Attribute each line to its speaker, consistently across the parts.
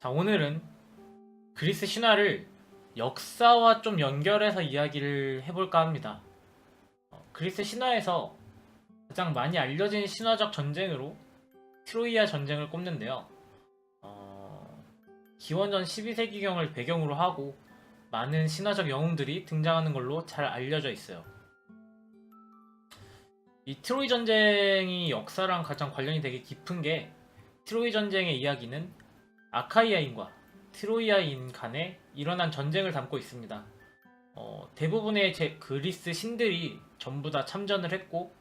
Speaker 1: 자, 오늘은 그리스 신화를 역사와 좀 연결해서 이야기를 해볼까 합니다. 그리스 신화에서 가장 많이 알려진 신화적 전쟁으로 트로이아 전쟁을 꼽는데요. 기원전 12세기경을 배경으로 하고 많은 신화적 영웅들이 등장하는 걸로 잘 알려져 있어요. 이 트로이 전쟁이 역사랑 가장 관련이 되게 깊은 게 트로이 전쟁의 이야기는 아카이아인과 트로이아인 간에 일어난 전쟁을 담고 있습니다. 대부분의 그리스 신들이 전부 다 참전을 했고,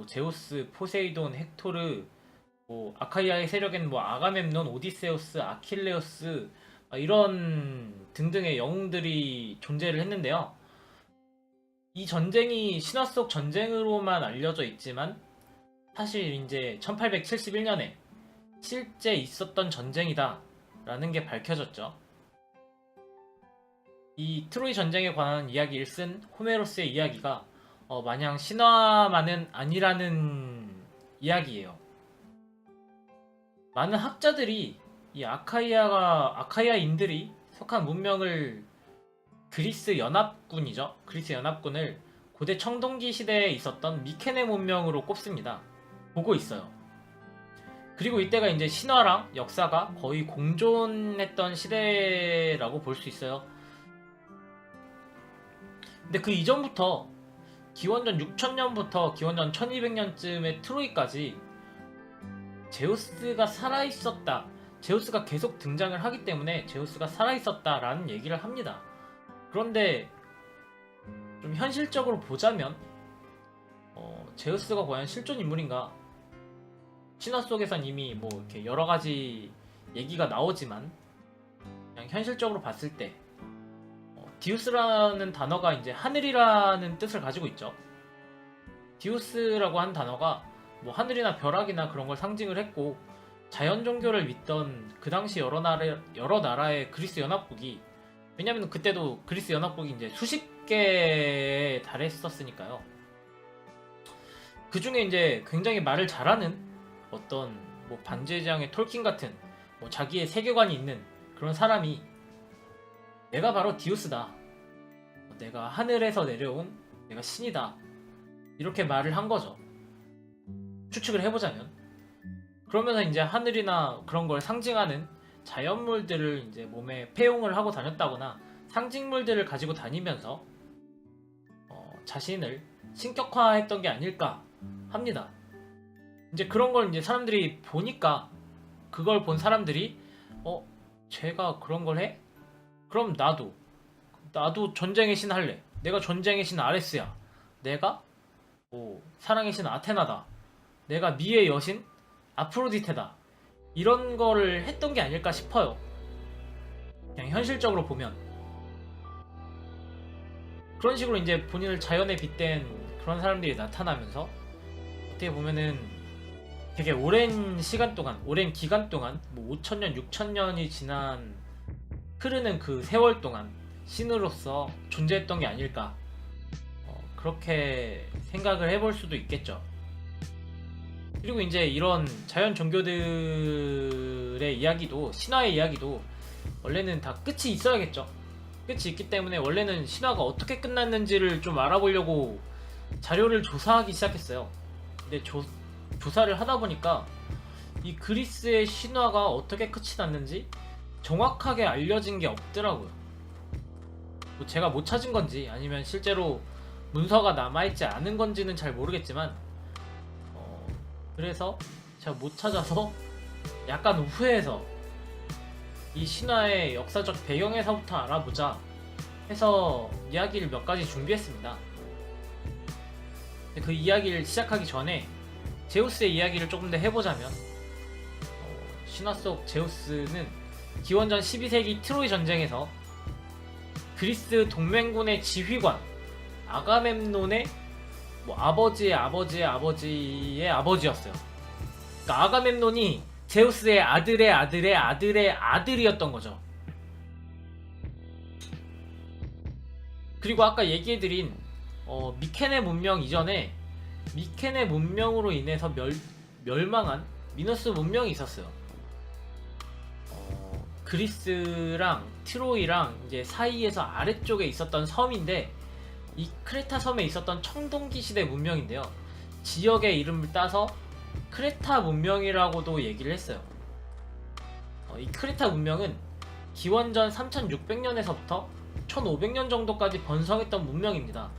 Speaker 1: 제우스, 포세이돈, 헥토르, 아카이아의 세력엔 아가멤논, 오디세우스, 아킬레우스 이런 등등의 영웅들이 존재를 했는데요. 이 전쟁이 신화 속 전쟁으로만 알려져 있지만 사실 이제 1871년에 실제 있었던 전쟁이다 라는 게 밝혀졌죠. 이 트로이 전쟁에 관한 이야기를 쓴 호메로스의 이야기가 마냥 신화만은 아니라는 이야기예요. 많은 학자들이 이 아카이아인들이 속한 문명을 그리스 연합군을 고대 청동기 시대에 있었던 미케네 문명으로 꼽습니다. 보고 있어요. 그리고 이때가 이제 신화랑 역사가 거의 공존했던 시대라고 볼 수 있어요. 근데 그 이전부터 기원전 6000년부터 기원전 1200년쯤의 트로이까지 제우스가 살아있었다. 제우스가 계속 등장을 하기 때문에 제우스가 살아있었다라는 얘기를 합니다. 그런데 좀 현실적으로 보자면 제우스가 과연 실존 인물인가? 신화 속에선 이미 이렇게 여러 가지 얘기가 나오지만 그냥 현실적으로 봤을 때 디우스라는 단어가 이제 하늘이라는 뜻을 가지고 있죠. 디우스라고 한 단어가 하늘이나 벼락이나 그런 걸 상징을 했고, 자연 종교를 믿던 그 당시 여러 나라의 그리스 연합국이, 왜냐면 그때도 그리스 연합국이 이제 수십 개에 달했었으니까요. 그 중에 이제 굉장히 말을 잘하는 어떤 반지의 제왕의 톨킨 같은 자기의 세계관이 있는 그런 사람이 내가 바로 디우스다. 내가 하늘에서 내려온 내가 신이다. 이렇게 말을 한 거죠. 추측을 해보자면. 그러면서 이제 하늘이나 그런 걸 상징하는 자연물들을 이제 몸에 폐용을 하고 다녔다거나 상징물들을 가지고 다니면서 자신을 신격화했던 게 아닐까 합니다. 이제 그런 걸 이제 사람들이 보니까, 그걸 본 사람들이 쟤가 그런 걸 해? 그럼 나도 전쟁의 신 할래. 내가 전쟁의 신 아레스야. 내가 사랑의 신 아테나다. 내가 미의 여신 아프로디테다. 이런 거를 했던 게 아닐까 싶어요. 그냥 현실적으로 보면 그런 식으로 이제 본인을 자연에 빗댄 그런 사람들이 나타나면서 어떻게 보면은 되게 오랜 기간 동안 5000년, 6000년이 지난 흐르는 그 세월 동안 신으로서 존재했던 게 아닐까, 그렇게 생각을 해볼 수도 있겠죠. 그리고 이제 이런 자연 종교들의 이야기도, 신화의 이야기도 원래는 다 끝이 있어야겠죠. 끝이 있기 때문에 원래는 신화가 어떻게 끝났는지를 좀 알아보려고 자료를 조사하기 시작했어요. 근데 조사를 하다 보니까 이 그리스의 신화가 어떻게 끝이 났는지 정확하게 알려진 게 없더라고요. 제가 못 찾은 건지 아니면 실제로 문서가 남아있지 않은 건지는 잘 모르겠지만, 그래서 제가 못 찾아서 약간 후회해서 이 신화의 역사적 배경에서부터 알아보자 해서 이야기를 몇 가지 준비했습니다. 그 이야기를 시작하기 전에 제우스의 이야기를 조금 더 해보자면, 신화 속 제우스는 기원전 12세기 트로이 전쟁에서 그리스 동맹군의 지휘관 아가멤논의 아버지의 아버지였어요. 그러니까 아가멤논이 제우스의 아들의 아들이었던 거죠. 그리고 아까 얘기해드린 미케네 문명 이전에 미케네 문명으로 인해서 멸망한 미너스 문명이 있었어요. 그리스랑 트로이랑 이제 사이에서 아래쪽에 있었던 섬인데, 이 크레타 섬에 있었던 청동기 시대 문명인데요. 지역의 이름을 따서 크레타 문명이라고도 얘기를 했어요. 이 크레타 문명은 기원전 3600년에서부터 1500년 정도까지 번성했던 문명입니다.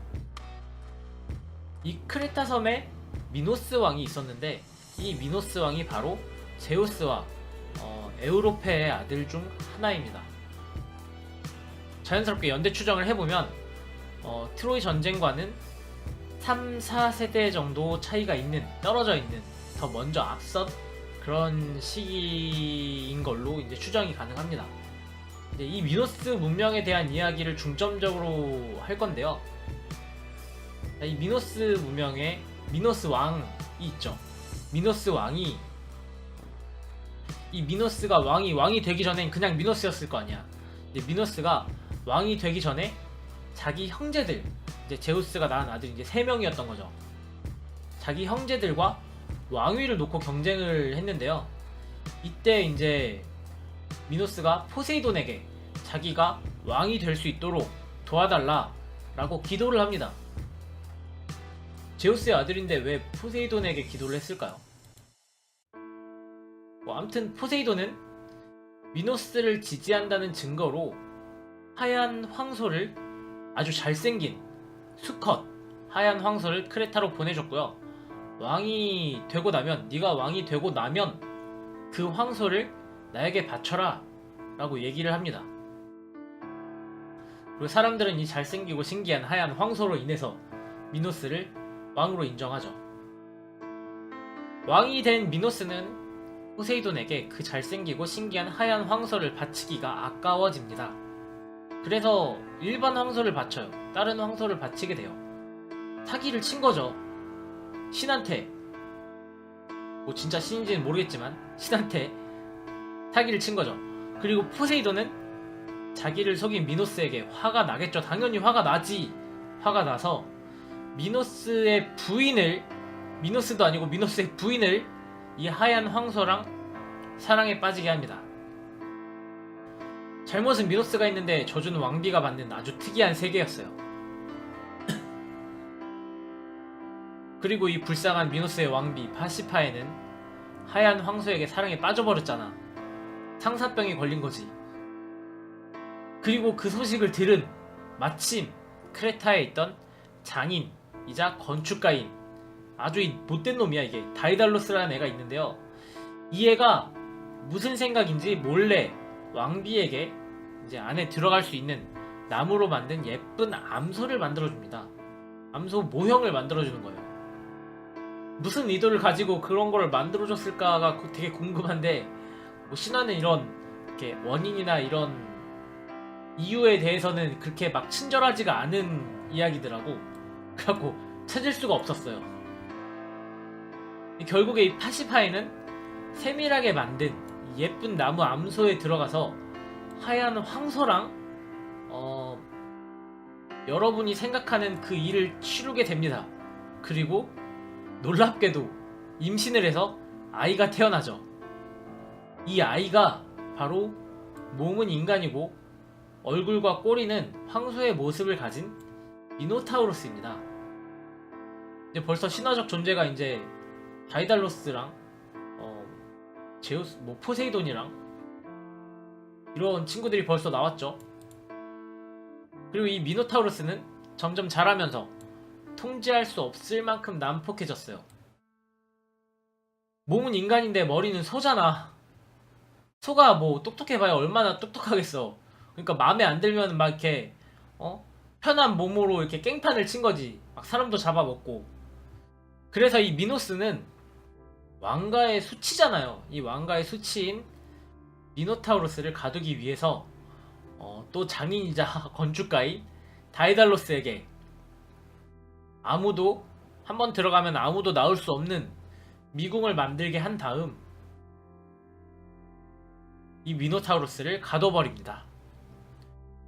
Speaker 1: 이 크레타 섬에 미노스 왕이 있었는데, 이 미노스 왕이 바로 제우스와 에우로페의 아들 중 하나입니다. 자연스럽게 연대 추정을 해보면 트로이 전쟁과는 3, 4세대 정도 차이가 있는, 떨어져 있는, 더 먼저 앞선 그런 시기인 걸로 이제 추정이 가능합니다. 이제 이 미노스 문명에 대한 이야기를 중점적으로 할 건데요. 이 미노스 문명에 미노스 왕이 있죠. 미노스 왕이, 이 미노스가 왕이 되기 전엔 그냥 미노스였을 거 아니야. 근데 미노스가 왕이 되기 전에 자기 형제들, 이제 제우스가 낳은 아들이 이제 3명이었던 거죠. 자기 형제들과 왕위를 놓고 경쟁을 했는데요. 이때 이제 미노스가 포세이돈에게 자기가 왕이 될 수 있도록 도와달라 라고 기도를 합니다. 제우스의 아들인데 왜 포세이돈에게 기도를 했을까요? 아무튼 포세이돈은 미노스를 지지한다는 증거로 하얀 황소를, 아주 잘생긴 수컷 하얀 황소를 크레타로 보내줬고요. 왕이 되고 나면, 네가 왕이 되고 나면 그 황소를 나에게 바쳐라 라고 얘기를 합니다. 그리고 사람들은 이 잘생기고 신기한 하얀 황소로 인해서 미노스를 왕으로 인정하죠. 왕이 된 미노스는 포세이돈에게 그 잘생기고 신기한 하얀 황소를 바치기가 아까워집니다. 그래서 일반 황소를 바쳐요. 다른 황소를 바치게 돼요. 사기를 친 거죠. 신한테, 뭐 진짜 신인지는 모르겠지만 신한테 사기를 친 거죠. 그리고 포세이돈은 자기를 속인 미노스에게 화가 나겠죠. 당연히 화가 나지. 화가 나서 미노스의 부인을, 미노스도 아니고 미노스의 부인을 이 하얀 황소랑 사랑에 빠지게 합니다. 잘못은 미노스가 있는데 저주는 왕비가 받는 아주 특이한 세계였어요. 그리고 이 불쌍한 미노스의 왕비 파시파에는 하얀 황소에게 사랑에 빠져버렸잖아. 상사병에 걸린 거지. 그리고 그 소식을 들은 마침 크레타에 있던 장인이자 건축가인, 아주 못된 놈이야 이게, 다이달로스라는 애가 있는데요. 이 애가 무슨 생각인지 몰래 왕비에게 이제 안에 들어갈 수 있는 나무로 만든 예쁜 암소를 만들어줍니다. 암소 모형을 만들어주는 거예요. 무슨 의도를 가지고 그런 걸 만들어줬을까가 되게 궁금한데, 뭐 신화는 이런 이렇게 원인이나 이런 이유에 대해서는 그렇게 막 친절하지가 않은 이야기더라고. 그래갖고 찾을 수가 없었어요. 결국에 이 파시파에는 세밀하게 만든 예쁜 나무 암소에 들어가서 하얀 황소랑 여러분이 생각하는 그 일을 치르게 됩니다. 그리고 놀랍게도 임신을 해서 아이가 태어나죠. 이 아이가 바로 몸은 인간이고 얼굴과 꼬리는 황소의 모습을 가진 미노타우로스입니다. 이제 벌써 신화적 존재가 이제 다이달로스랑 제우스, 뭐 포세이돈이랑 이런 친구들이 벌써 나왔죠. 그리고 이 미노타우로스는 점점 자라면서 통제할 수 없을 만큼 난폭해졌어요. 몸은 인간인데 머리는 소잖아. 소가 뭐 똑똑해봐야 얼마나 똑똑하겠어. 그러니까 마음에 안 들면 막 이렇게 편한 몸으로 이렇게 깽판을 친 거지. 막 사람도 잡아먹고. 그래서 이 미노스는 왕가의 수치잖아요. 이 왕가의 수치인 미노타우로스를 가두기 위해서 또 장인이자 건축가인 다이달로스에게 아무도, 한번 들어가면 아무도 나올 수 없는 미궁을 만들게 한 다음 이 미노타우로스를 가둬버립니다.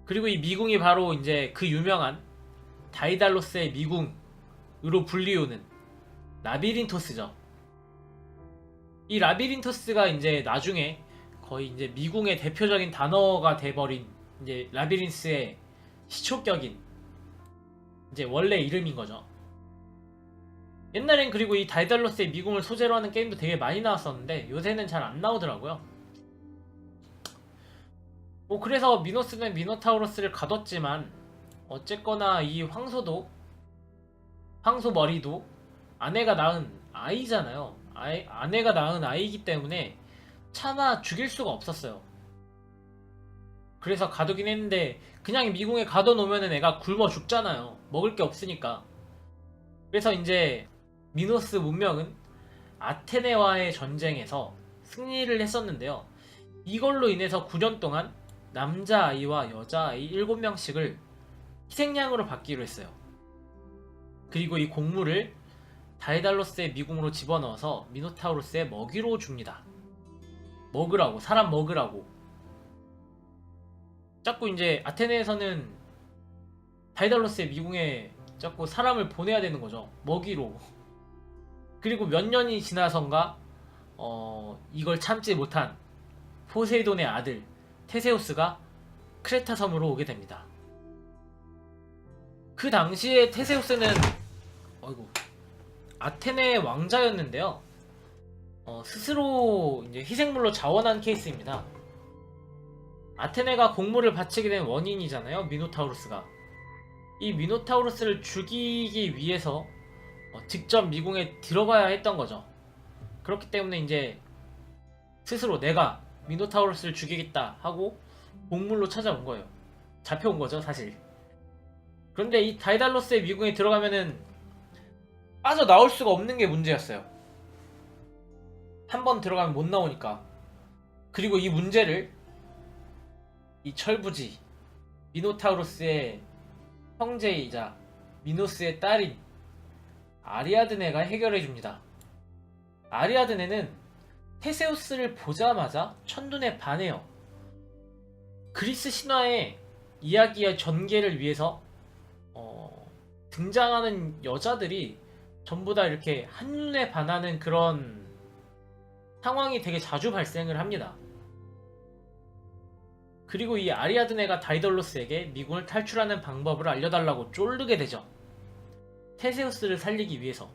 Speaker 1: 그리고 이 미궁이 바로 이제 그 유명한 다이달로스의 미궁으로 불리우는 라비린토스죠. 이 라비린토스가 이제 나중에 거의 이제 미궁의 대표적인 단어가 돼버린 이제 라비린스의 시초격인 이제 원래 이름인 거죠. 옛날엔 그리고 이 다이달로스의 미궁을 소재로 하는 게임도 되게 많이 나왔었는데 요새는 잘 안 나오더라고요. 뭐 그래서 미노스는 미노타우로스를 가뒀지만 어쨌거나 이 황소 머리도 아내가 낳은 아이잖아요. 아내가 낳은 아이이기 때문에 차마 죽일 수가 없었어요. 그래서 가두긴 했는데 그냥 미궁에 가둬놓으면 애가 굶어 죽잖아요. 먹을 게 없으니까. 그래서 이제 미노스 문명은 아테네와의 전쟁에서 승리를 했었는데요. 이걸로 인해서 9년 동안 남자아이와 여자아이 7명씩을 희생양으로 받기로 했어요. 그리고 이 곡물을 다이달로스의 미궁으로 집어넣어서 미노타우로스의 먹이로 줍니다. 먹으라고, 사람 먹으라고. 자꾸 이제 아테네에서는 다이달로스의 미궁에 자꾸 사람을 보내야 되는 거죠. 먹이로. 그리고 몇 년이 지나선가 이걸 참지 못한 포세이돈의 아들 테세우스가 크레타 섬으로 오게 됩니다. 그 당시에 테세우스는 아테네 왕자였는데요. 스스로 이제 희생물로 자원한 케이스입니다. 아테네가 곡물을 바치게 된 원인이잖아요. 미노타우로스가. 이 미노타우로스를 죽이기 위해서 직접 미궁에 들어가야 했던 거죠. 그렇기 때문에 이제 스스로 내가 미노타우로스를 죽이겠다 하고 곡물로 찾아온 거예요. 잡혀온 거죠, 사실. 그런데 이 다이달로스의 미궁에 들어가면은 빠져나올 수가 없는 게 문제였어요. 한번 들어가면 못 나오니까. 그리고 이 문제를 이 철부지 미노타우로스의 형제이자 미노스의 딸인 아리아드네가 해결해 줍니다. 아리아드네는 테세우스를 보자마자 첫눈에 반해요. 그리스 신화의 이야기의 전개를 위해서 등장하는 여자들이 전부 다 이렇게 한눈에 반하는 그런 상황이 되게 자주 발생을 합니다. 그리고 이 아리아드네가 다이달로스에게 미궁을 탈출하는 방법을 알려달라고 쫄르게 되죠. 테세우스를 살리기 위해서.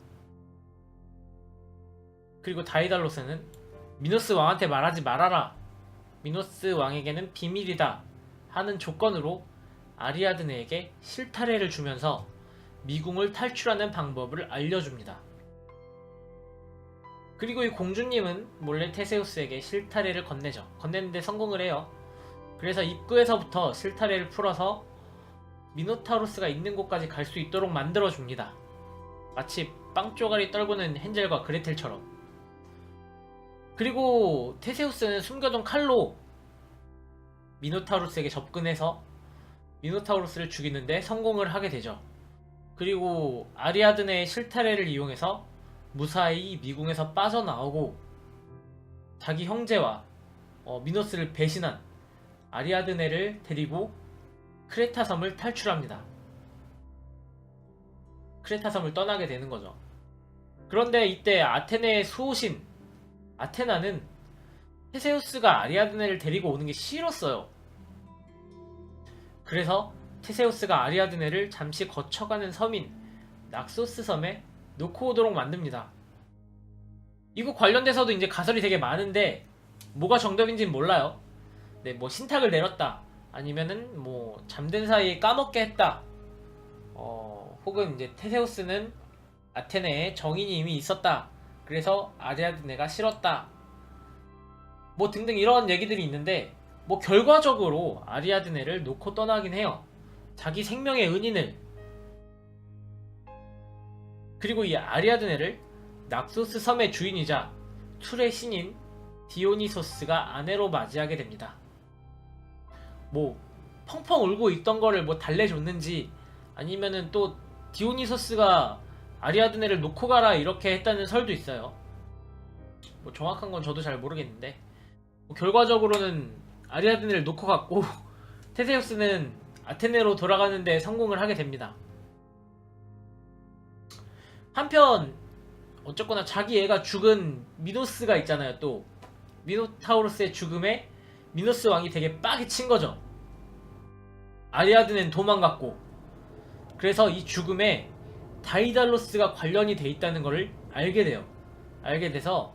Speaker 1: 그리고 다이달로스는 미노스 왕한테 말하지 말아라. 미노스 왕에게는 비밀이다. 하는 조건으로 아리아드네에게 실타래를 주면서 미궁을 탈출하는 방법을 알려줍니다. 그리고 이 공주님은 몰래 테세우스에게 실타래를 건네죠. 건네는데 성공을 해요. 그래서 입구에서부터 실타래를 풀어서 미노타우로스가 있는 곳까지 갈 수 있도록 만들어줍니다. 마치 빵쪼가리 떨구는 헨젤과 그레텔처럼. 그리고 테세우스는 숨겨둔 칼로 미노타우로스에게 접근해서 미노타우로스를 죽이는데 성공을 하게 되죠. 그리고 아리아드네의 실타래를 이용해서 무사히 미궁에서 빠져나오고 자기 형제와 미노스를 배신한 아리아드네를 데리고 크레타 섬을 탈출합니다. 크레타 섬을 떠나게 되는 거죠. 그런데 이때 아테네의 수호신 아테나는 테세우스가 아리아드네를 데리고 오는 게 싫었어요. 그래서 테세우스가 아리아드네를 잠시 거쳐가는 섬인 낙소스 섬에 놓고 오도록 만듭니다. 이거 관련돼서도 이제 가설이 되게 많은데 뭐가 정답인지는 몰라요. 네, 뭐 신탁을 내렸다, 아니면은 뭐 잠든 사이에 까먹게 했다, 혹은 이제 테세우스는 아테네에 정인이 이미 있었다, 그래서 아리아드네가 싫었다, 뭐 등등 이런 얘기들이 있는데, 뭐 결과적으로 아리아드네를 놓고 떠나긴 해요. 자기 생명의 은인을. 그리고 이 아리아드네를 낙소스 섬의 주인이자 툴의 신인 디오니소스가 아내로 맞이하게 됩니다. 뭐 펑펑 울고 있던 거를 뭐 달래줬는지, 아니면은 또 디오니소스가 아리아드네를 놓고 가라 이렇게 했다는 설도 있어요. 뭐 정확한 건 저도 잘 모르겠는데, 뭐 결과적으로는 아리아드네를 놓고 갔고 테세우스는 아테네로 돌아가는데 성공을 하게 됩니다. 한편 어쨌거나 자기 애가 죽은 미노스가 있잖아요. 또 미노타우로스의 죽음에 미노스 왕이 되게 빡이 친 거죠. 아리아드는 도망갔고, 그래서 이 죽음에 다이달로스가 관련이 돼 있다는 것을 알게 돼요. 알게 돼서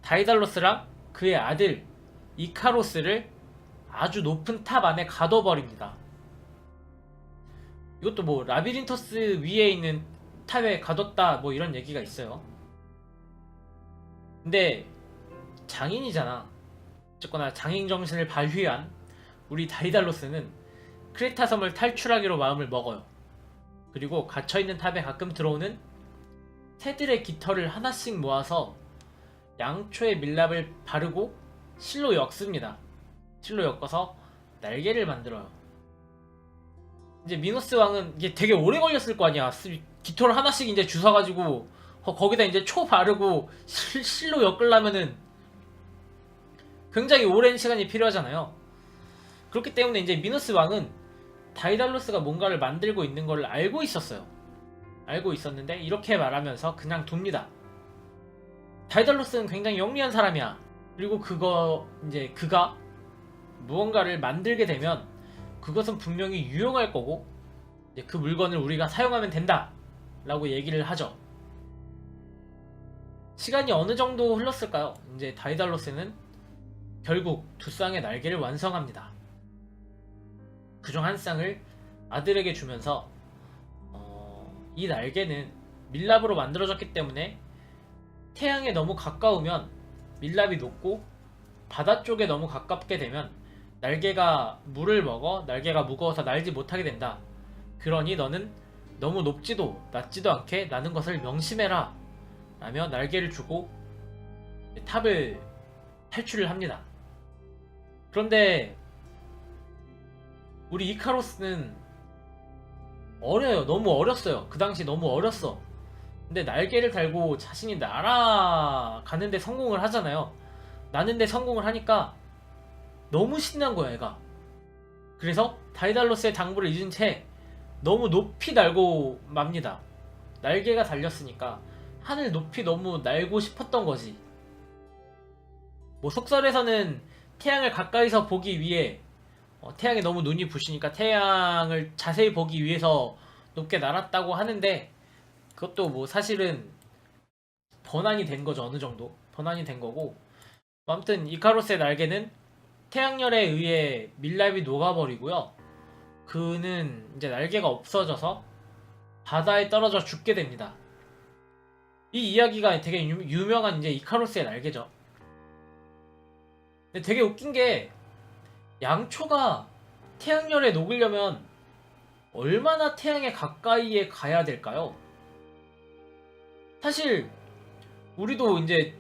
Speaker 1: 다이달로스랑 그의 아들 이카로스를 아주 높은 탑 안에 가둬버립니다. 이것도 뭐 라비린토스 위에 있는 탑에 가뒀다 뭐 이런 얘기가 있어요. 근데 장인이잖아. 어쨌거나 장인 정신을 발휘한 우리 다이달로스는 크레타 섬을 탈출하기로 마음을 먹어요. 그리고 갇혀있는 탑에 가끔 들어오는 새들의 깃털을 하나씩 모아서 양초의 밀랍을 바르고 실로 엮습니다. 실로 엮어서 날개를 만들어요. 이제 미노스 왕은 이게 되게 오래 걸렸을 거 아니야. 깃털 하나씩 이제 주워가지고 거기다 이제 초 바르고 실로 엮으려면은 굉장히 오랜 시간이 필요하잖아요. 그렇기 때문에 이제 미노스 왕은 다이달로스가 뭔가를 만들고 있는 걸 알고 있었어요. 알고 있었는데 이렇게 말하면서 그냥 둡니다. 다이달로스는 굉장히 영리한 사람이야. 그리고 그가 무언가를 만들게 되면 그것은 분명히 유용할 거고 이제 그 물건을 우리가 사용하면 된다 라고 얘기를 하죠. 시간이 어느 정도 흘렀을까요? 이제 다이달로스는 결국 두 쌍의 날개를 완성합니다. 그중 한 쌍을 아들에게 주면서 이 날개는 밀랍으로 만들어졌기 때문에 태양에 너무 가까우면 밀랍이 녹고 바다 쪽에 너무 가깝게 되면 날개가 물을 먹어 날개가 무거워서 날지 못하게 된다. 그러니 너는 너무 높지도 낮지도 않게 나는 것을 명심해라 라며 날개를 주고 탑을 탈출을 합니다. 그런데 우리 이카로스는 어려요. 너무 어렸어요. 그 당시 너무 어렸어. 근데 날개를 달고 자신이 날아가는데 성공을 하잖아요. 나는데 성공을 하니까 너무 신난 거야 얘가. 그래서 다이달로스의 당부를 잊은 채 너무 높이 날고 맙니다. 날개가 달렸으니까 하늘 높이 너무 날고 싶었던 거지. 뭐 속설에서는 태양을 가까이서 보기 위해 태양에 너무 눈이 부시니까 태양을 자세히 보기 위해서 높게 날았다고 하는데 그것도 뭐 사실은 번안이 된 거죠. 어느 정도 번안이 된 거고. 아무튼 이카로스의 날개는 태양열에 의해 밀랍이 녹아버리고요. 그는 이제 날개가 없어져서 바다에 떨어져 죽게 됩니다. 이 이야기가 되게 유명한 이제 이카로스의 날개죠. 근데 되게 웃긴 게 양초가 태양열에 녹으려면 얼마나 태양에 가까이에 가야 될까요? 사실 우리도 이제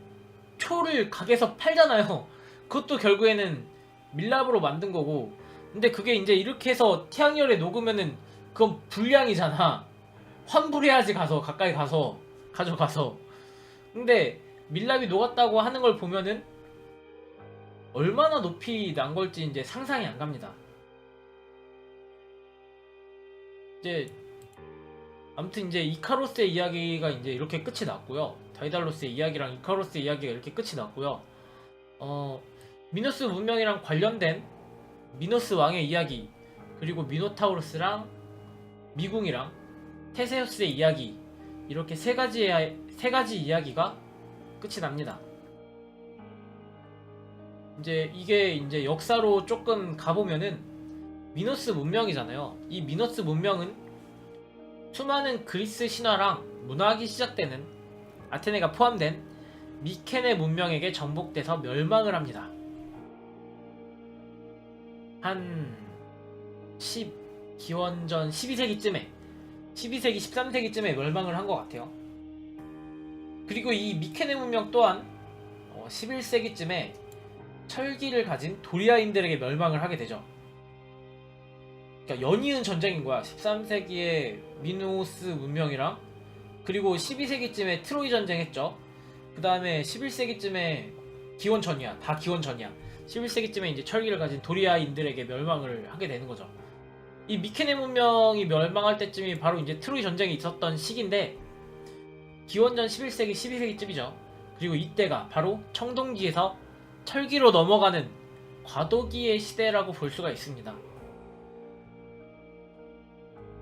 Speaker 1: 초를 가게에서 팔잖아요. 그것도 결국에는 밀랍으로 만든 거고. 근데 그게 이제 이렇게 해서 태양열에 녹으면은 그건 불량이잖아. 환불해야지 가서 가까이 가서 가져가서. 근데 밀랍이 녹았다고 하는 걸 보면은 얼마나 높이 난 걸지 이제 상상이 안 갑니다. 이제 아무튼 이제 이카로스의 이야기가 이제 이렇게 끝이 났고요. 다이달로스의 이야기랑 이카로스의 이야기가 이렇게 끝이 났고요. 미노스 문명이랑 관련된 미노스 왕의 이야기, 그리고 미노타우로스랑 미궁이랑 테세우스의 이야기, 이렇게 세 가지 이야기가 끝이 납니다. 이제 이게 이제 역사로 조금 가보면은 미노스 문명이잖아요. 이 미노스 문명은 수많은 그리스 신화랑 문학이 시작되는 아테네가 포함된 미케네 문명에게 정복돼서 멸망을 합니다. 한 기원전 12세기쯤에 12세기 13세기쯤에 멸망을 한 것 같아요. 그리고 이 미케네 문명 또한 11세기쯤에 철기를 가진 도리아인들에게 멸망을 하게 되죠. 그러니까 연이은 전쟁인 거야. 13세기에 미노스 문명이랑, 그리고 12세기쯤에 트로이 전쟁 했죠. 그 다음에 11세기쯤에 기원전이야. 다 기원전이야. 11세기쯤에 이제 철기를 가진 도리아인들에게 멸망을 하게 되는 거죠. 이 미케네 문명이 멸망할 때쯤이 바로 이제 트로이 전쟁이 있었던 시기인데, 기원전 11세기, 12세기쯤이죠. 그리고 이때가 바로 청동기에서 철기로 넘어가는 과도기의 시대라고 볼 수가 있습니다.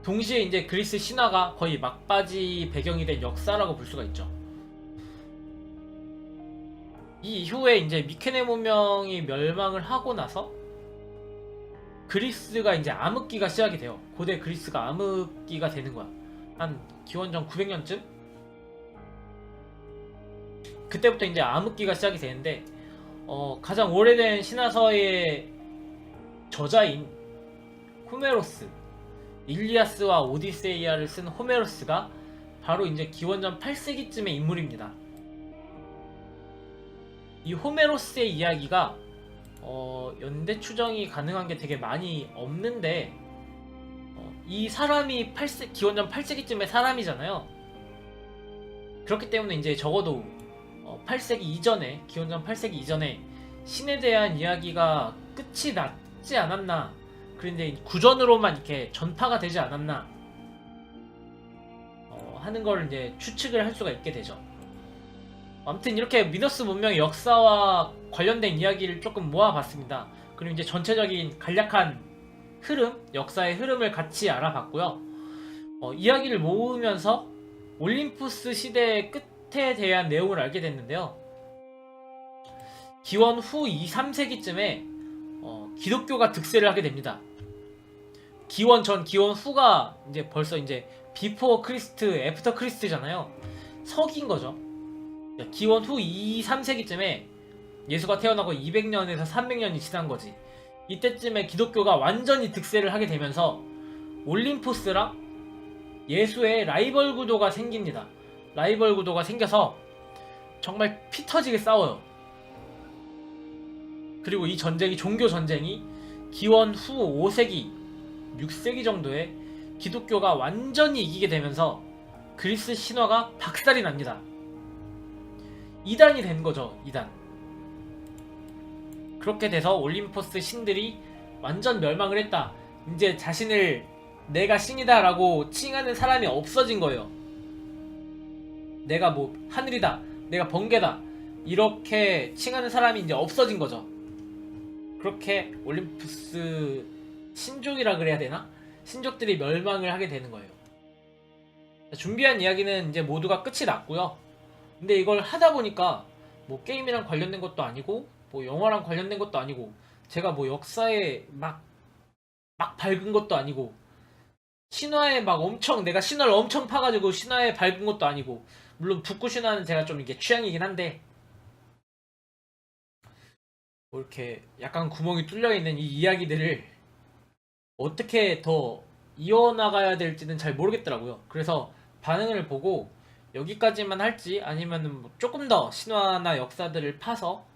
Speaker 1: 동시에 이제 그리스 신화가 거의 막바지 배경이 된 역사라고 볼 수가 있죠. 이 이후에 이제 미케네 문명이 멸망을 하고 나서 그리스가 이제 암흑기가 시작이 돼요. 고대 그리스가 암흑기가 되는 거야. 한 기원전 900년쯤? 그때부터 이제 암흑기가 시작이 되는데 가장 오래된 신화서의 저자인 호메로스, 일리아스와 오디세이아를 쓴 호메로스가 바로 이제 기원전 8세기쯤의 인물입니다. 이 호메로스의 이야기가 연대 추정이 가능한 게 되게 많이 없는데 이 사람이 기원전 8세기쯤의 사람이잖아요. 그렇기 때문에 이제 적어도 8세기 이전에, 기원전 8세기 이전에 신에 대한 이야기가 끝이 났지 않았나, 그런데 구전으로만 이렇게 전파가 되지 않았나 하는 걸 이제 추측을 할 수가 있게 되죠. 아무튼 이렇게 미너스 문명의 역사와 관련된 이야기를 조금 모아봤습니다. 그리고 이제 전체적인 간략한 흐름, 역사의 흐름을 같이 알아봤고요. 이야기를 모으면서 올림푸스 시대의 끝에 대한 내용을 알게 됐는데요. 기원 후 2, 3세기쯤에 기독교가 득세를 하게 됩니다. 기원 전, 기원 후가 이제 벌써 이제 비포 크리스트, 애프터 크리스트잖아요. 서기인 거죠. 기원 후 2, 3세기쯤에 예수가 태어나고 200년에서 300년이 지난 거지. 이때쯤에 기독교가 완전히 득세를 하게 되면서 올림푸스랑 예수의 라이벌 구도가 생깁니다. 라이벌 구도가 생겨서 정말 피 터지게 싸워요. 그리고 이 전쟁이, 종교 전쟁이 기원 후 5세기, 6세기 정도에 기독교가 완전히 이기게 되면서 그리스 신화가 박살이 납니다. 이단이 된 거죠, 이단. 그렇게 돼서 올림포스 신들이 완전 멸망을 했다. 이제 자신을 내가 신이다 라고 칭하는 사람이 없어진 거예요. 내가 뭐 하늘이다, 내가 번개다, 이렇게 칭하는 사람이 이제 없어진 거죠. 그렇게 올림푸스 신족이라 그래야 되나? 신족들이 멸망을 하게 되는 거예요. 준비한 이야기는 이제 모두가 끝이 났고요. 근데 이걸 하다 보니까 뭐 게임이랑 관련된 것도 아니고 뭐 영화랑 관련된 것도 아니고 제가 뭐 역사에 막 밝은 것도 아니고 신화에 막 엄청, 내가 신화를 엄청 파가지고 신화에 밝은 것도 아니고, 물론 북구 신화는 제가 좀 이게 취향이긴 한데 뭐 이렇게 약간 구멍이 뚫려 있는 이 이야기들을 어떻게 더 이어나가야 될지는 잘 모르겠더라고요. 그래서 반응을 보고 여기까지만 할지 아니면은 뭐 조금 더 신화나 역사들을 파서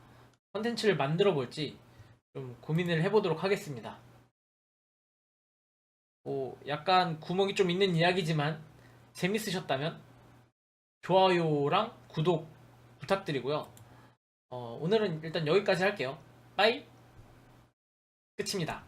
Speaker 1: 컨텐츠를 만들어 볼지 좀 고민을 해보도록 하겠습니다. 약간 구멍이 좀 있는 이야기지만 재밌으셨다면 좋아요랑 구독 부탁드리고요. 오늘은 일단 여기까지 할게요. 빠이. 끝입니다.